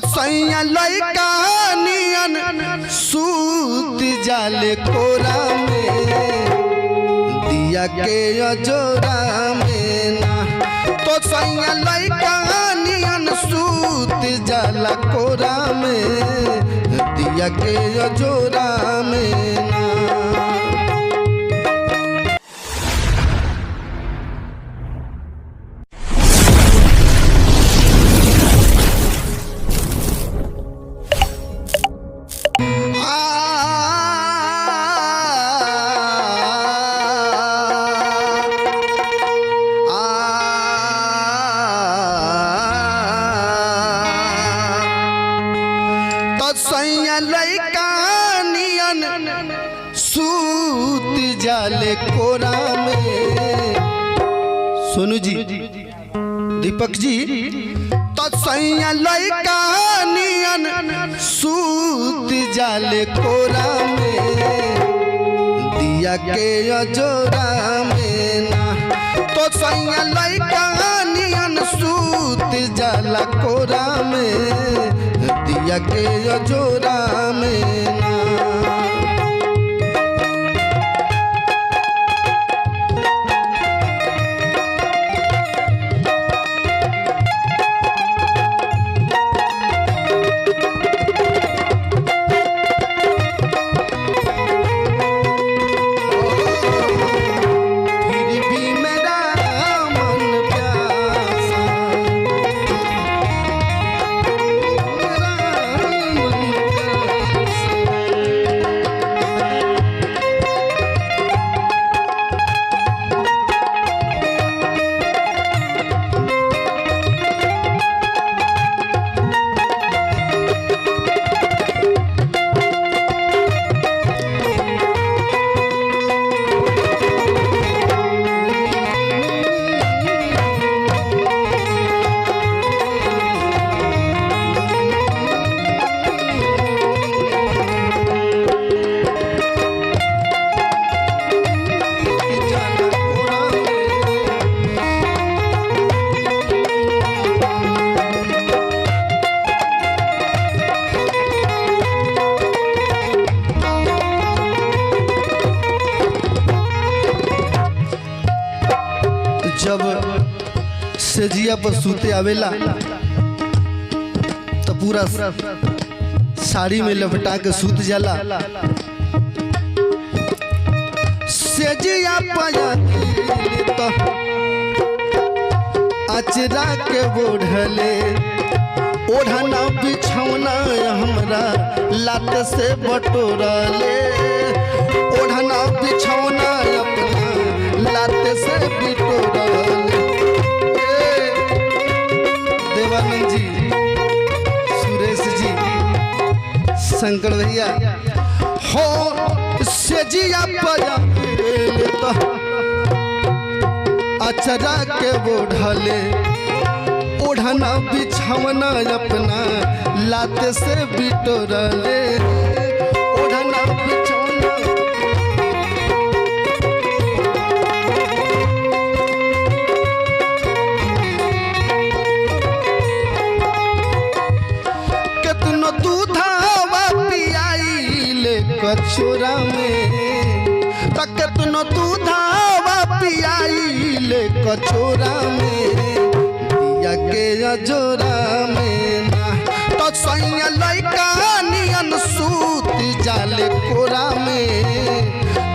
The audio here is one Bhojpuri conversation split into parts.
सैया लइका नियन सूत जाले कोरा में दिया के अजोरा में ना। तो सैया लइका नियन सूत जाला कोरा में दिया के अजोरा में ना। सैया लइका नियन सूत जाले कोरा में। सोनू जी, दीपक जी, तो सैया लइका नियन सूत जाले कोरा में दिया के अजोरा में ना। तो सैया लइका नियन सूत जाला कोरा में दिया के अजोरा में ना। जब सेजिया पर सूते आवेला तो पूरा साड़ी में लपटा के सूत जाला। सेजिया पाया तो अचरा के बोढ़ले ओढ़ना बिछौना हमरा लात से बटोरले। ओढ़ना बिछौना अपना लात से बिटोरले। देवानंद जी, सुरेश जी, शंकर भैया हो सेजिया पाया तो अचरा के बोढ़ले ओढ़ना बिछौना अपना लात से बिटोरले। ओढ़ना बिछौना कितनो दूधावा पियाइले कचोरा में। तो कितनो दूधावा पियाइले कचोरा में दिया के अजोरा में ना। तो सैया लइका नियन सूत जाले कोरा में।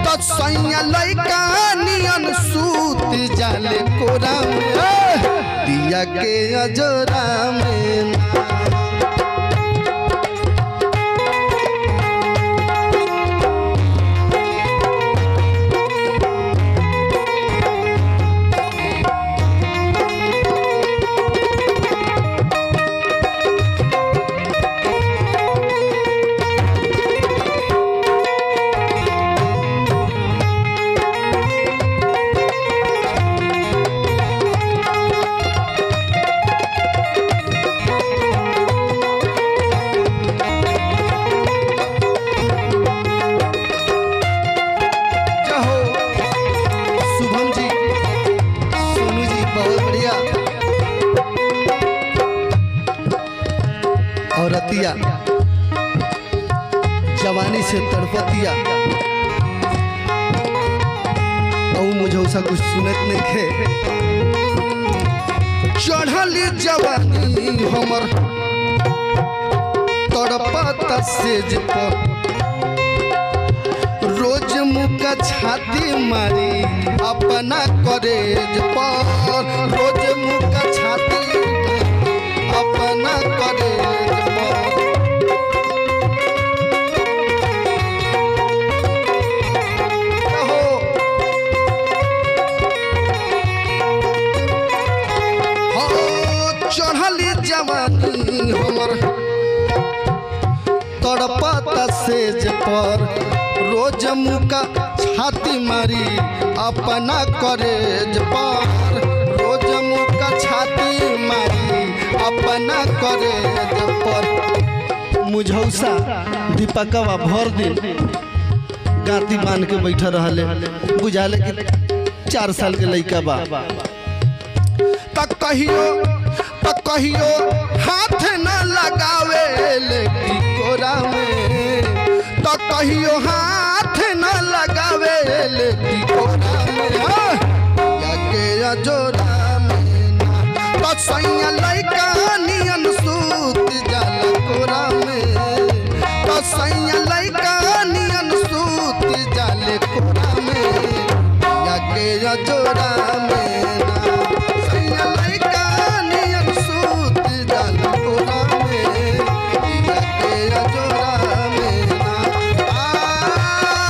तो सैया लइका नियन सूत जाले कोरा में दिया के अजोरा में ना। औरतिया जवानी से तड़पतिया और मुझे उसा कुछ सुनत नहीं खे। चढ़ली जवानी हमर तड़पता सेज पर रोज मुका छाती मारी अपना करेज पर रोज मुका छाती अपना करेज पर। चढ़ली जवानी हमर तड़पता सेज पर रोज मुका छाती मारी अपना करेज पर रोज मुका छाती मारी अपना करेज पर। मुझौसा दीपकवा भर दिन गाती मान के बैठा रहले बुझाले कि 4 साल के लड़का बा। तक कहियो हाथ न लगावे लेकी कोरा में तो कहियो हाथ न लगावे लेकी कोरा में या के जोड़ा